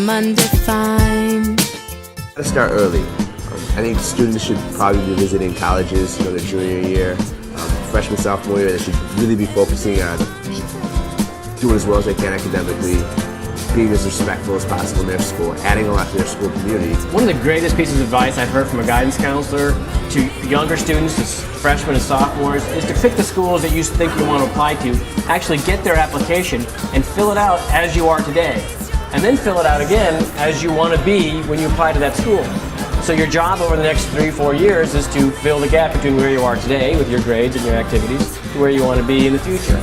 I'm undefined. Let's start early. I think students should probably be visiting colleges, their junior year, freshman, sophomore year. They should really be focusing on doing as well as they can academically, being as respectful as possible in their school, adding a lot to their school community. One of the greatest pieces of advice I've heard from a guidance counselor to younger students, to freshmen and sophomores, is to pick the schools that you think you want to apply to, actually get their application and fill it out as you are today. And then fill it out again as you want to be when you apply to that school. So your job over the next 3-4 years is to fill the gap between where you are today with your grades and your activities to where you want to be in the future.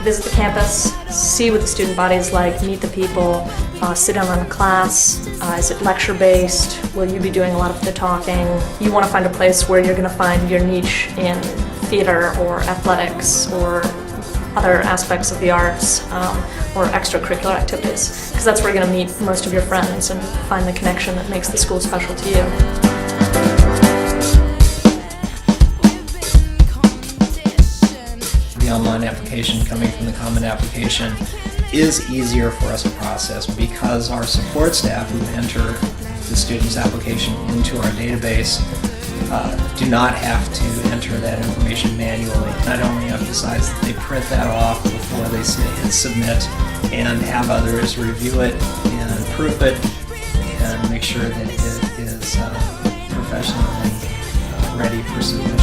Visit the campus, see what the student body is like, meet the people, sit down in a class. Is it lecture-based? Will you be doing a lot of the talking? You want to find a place where you're going to find your niche in theater or athletics or other aspects of the arts or extracurricular activities, because that's where you're going to meet most of your friends and find the connection that makes the school special to you. The online application coming from the Common Application is easier for us to process because our support staff who enter the student's application into our database do not have to enter that information manually. I'd only emphasize that they print that off before they hit submit and have others review it and proof it and make sure that it is professionally ready for submission.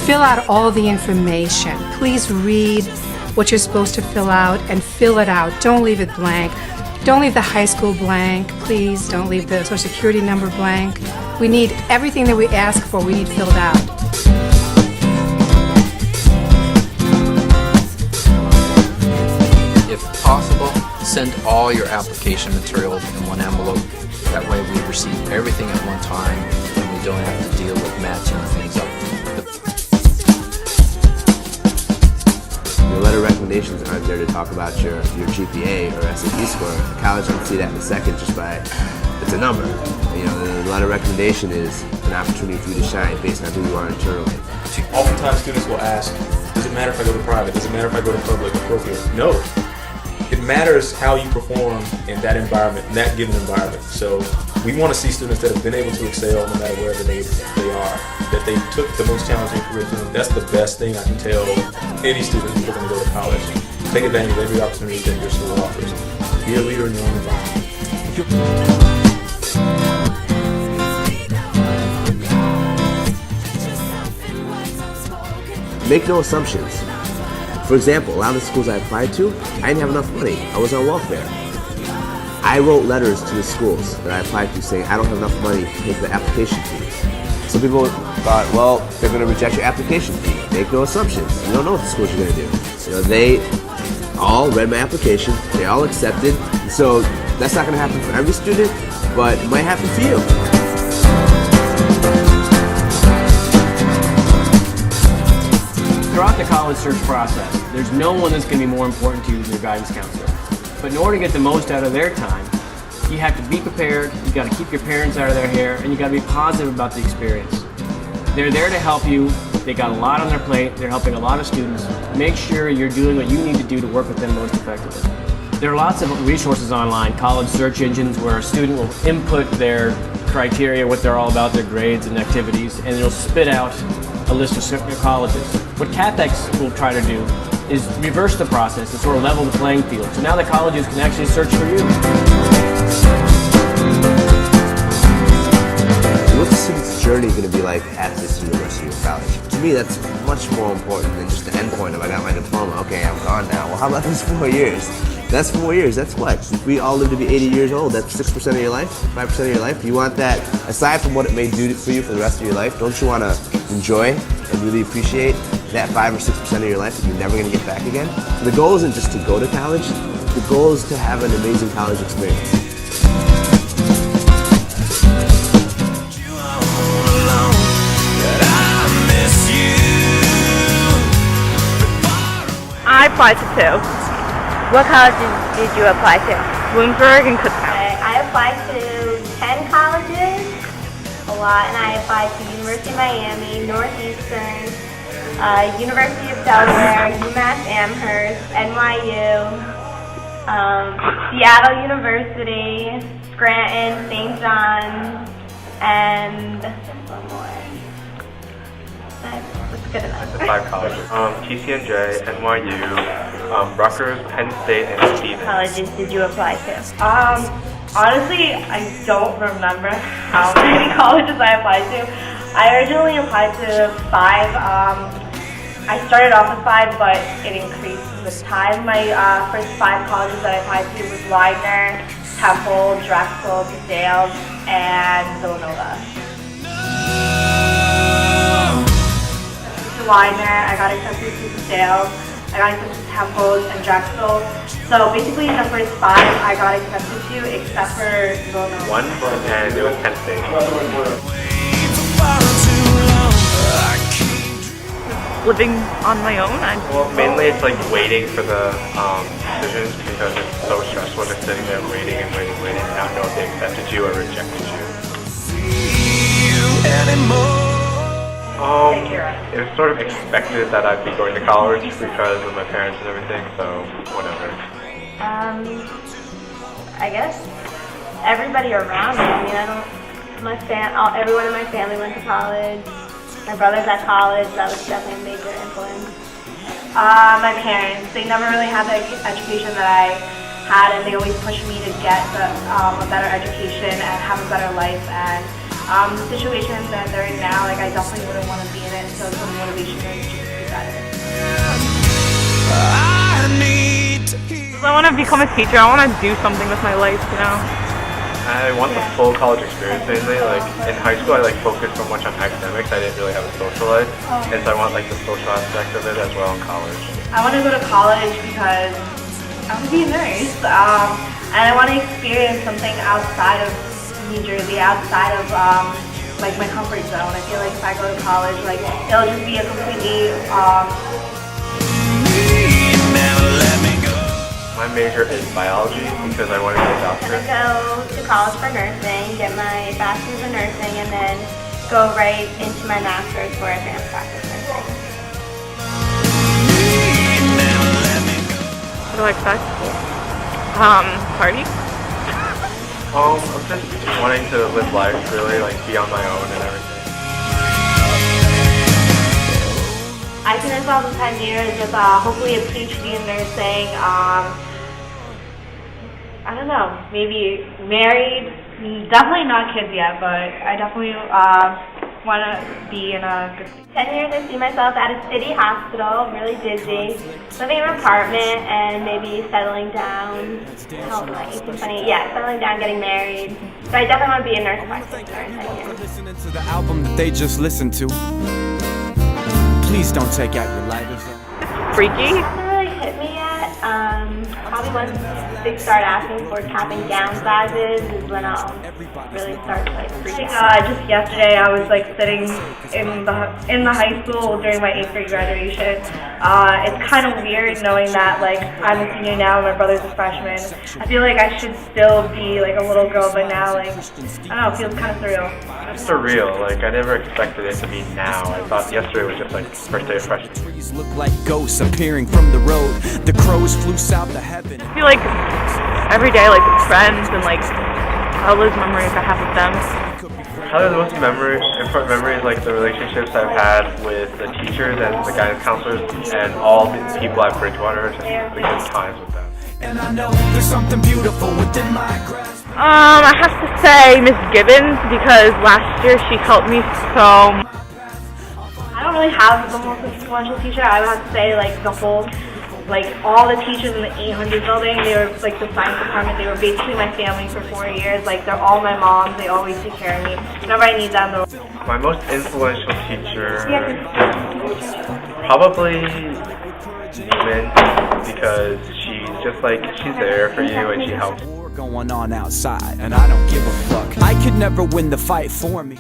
Fill out all the information. Please read what you're supposed to fill out and fill it out. Don't leave it blank. Don't leave the high school blank. Please don't leave the social security number blank. We need everything that we ask for, we need filled out. If possible, send all your application materials in one envelope. That way we receive everything at one time and we don't have to deal with matching things up. Your letter of recommendations aren't there to talk about your GPA or SAT score. The college can see that in a second just by, it's a number. The letter of recommendation is an opportunity for you to shine based on who you are internally. Oftentimes students will ask, does it matter if I go to private? Does it matter if I go to public or parochial? No. It matters how you perform in that environment, in that given environment. So we want to see students that have been able to excel no matter wherever they are, that they took the most challenging curriculum. That's the best thing I can tell any student who's looking to go to college. Take advantage of every opportunity that your school offers. Be a leader in your own environment. Make no assumptions. For example, a lot of the schools I applied to, I didn't have enough money. I was on welfare. I wrote letters to the schools that I applied to saying I don't have enough money to pay for the application fee. Some people thought, well, they're going to reject your application fee. Make no assumptions. You don't know what the schools are going to do. They all read my application. They all accepted. So that's not going to happen for every student, but it might happen for you. Throughout the college search process, there's no one that's going to be more important to you than your guidance counselor. But in order to get the most out of their time, you have to be prepared, you got to keep your parents out of their hair, and you got to be positive about the experience. They're there to help you. They got a lot on their plate. They're helping a lot of students. Make sure you're doing what you need to do to work with them most effectively. There are lots of resources online, college search engines, where a student will input their criteria, what they're all about, their grades and activities, and it'll spit out a list of certain colleges. What CAPEX will try to do is reverse the process and sort of level the playing field. So now the colleges can actually search for you. What's the student's journey going to be like at this university or college? To me, that's much more important than just the end point of I got my diploma. Okay, I'm gone now. Well, how about those 4 years? That's 4 years. That's what? If we all live to be 80 years old, that's 6% of your life, 5% of your life. You want that, aside from what it may do for you for the rest of your life, don't you want to enjoy and really appreciate that 5 or 6% of your life that you're never going to get back again? The goal isn't just to go to college. The goal is to have an amazing college experience. I applied to 2. What college did you apply to? Bloomsburg and Kutztown. I applied to 10 colleges. A lot, and I applied to University of Miami, Northeastern, University of Delaware, UMass Amherst, NYU, Seattle University, Scranton, St. John's, and one more. That's good enough. The 5 colleges. TCNJ, NYU, Rutgers, Penn State, and Stevens. What colleges did you apply to? Honestly, I don't remember how many colleges I applied to. I originally applied to 5. I started off with 5, but it increased with time. My first 5 colleges that I applied to was Widener, Temple, Drexel, DeSales, and Villanova. To Widener, I got accepted to DeSales, I got accepted to Temple and Drexel. So basically the first 5 I got accepted to, except for Villanova. 1, and it was Penn State. Living on my own. Well, mainly it's like waiting for the decisions because it's so stressful just sitting there waiting and not know if they accepted you or rejected you. It was sort of expected that I'd be going to college because of my parents and everything, so whatever. I guess everybody around me. I mean, everyone in my family went to college. My brother's at college. That was definitely a major influence. My parents, they never really had the education that I had, and they always pushed me to get a better education and have a better life. And the situation that they're in now, like, I definitely wouldn't want to be in it, so it's a motivation to just be better. I want to become a teacher. I want to do something with my life, you know. I want the full college experience mainly. Like in high school, I focused so much on academics. I didn't really have a social life, and so I want the social aspect of it as well in college. I want to go to college because I want to be a nurse, and I want to experience something outside of New Jersey, outside of my comfort zone. I feel like if I go to college, it'll just be a completely My major is biology because I want to be a doctor. I'm going to go to college for nursing, get my bachelor's in nursing, and then go right into my master's for advanced practice nursing. What do I expect? Party? I'm just wanting to live life, really, be on my own and everything. I see myself in 10 years with hopefully a PhD in nursing. I don't know, maybe married. Definitely not kids yet, but I definitely want to be in a good place. 10 years, I see myself at a city hospital, really busy, living in an apartment, and maybe settling down. Settling down, getting married. But I definitely want to be a nurse practitioner in 10 years. Listening to the album that they just listened to. Please don't take out your lighters. Freaky? It hasn't really hit me yet. Probably once they start asking for capping gown sizes is when I'll really start freaking out. Just yesterday, I was sitting in the high school during my 8th grade graduation. It's kind of weird knowing that I'm a senior now, and my brother's a freshman. I feel like I should still be a little girl, but now I don't know, it feels kind of surreal. It's surreal. I never expected it to be now. I thought yesterday was just first day of freshman. Trees look like ghosts appearing from the road. The crows flew south to heaven. I feel like every day, with friends, and I'll lose memories I have with them. Probably the most important memory is the relationships I've had with the teachers and the guidance counselors and all the people at Bridgewater. Just the good times with them. And I know there's something beautiful within my grasp. I have to say Miss Gibbons, because last year she helped me so. I don't really have the most influential teacher. I would have to say the whole, all the teachers in the 800 building, they were the science department, they were basically my family for 4 years. They're all my moms, they always take care of me. Whenever I need them, my most influential teacher, probably Neiman, because she's there for you and she helps. Going on outside, and I don't give a fuck. I could never win the fight for me.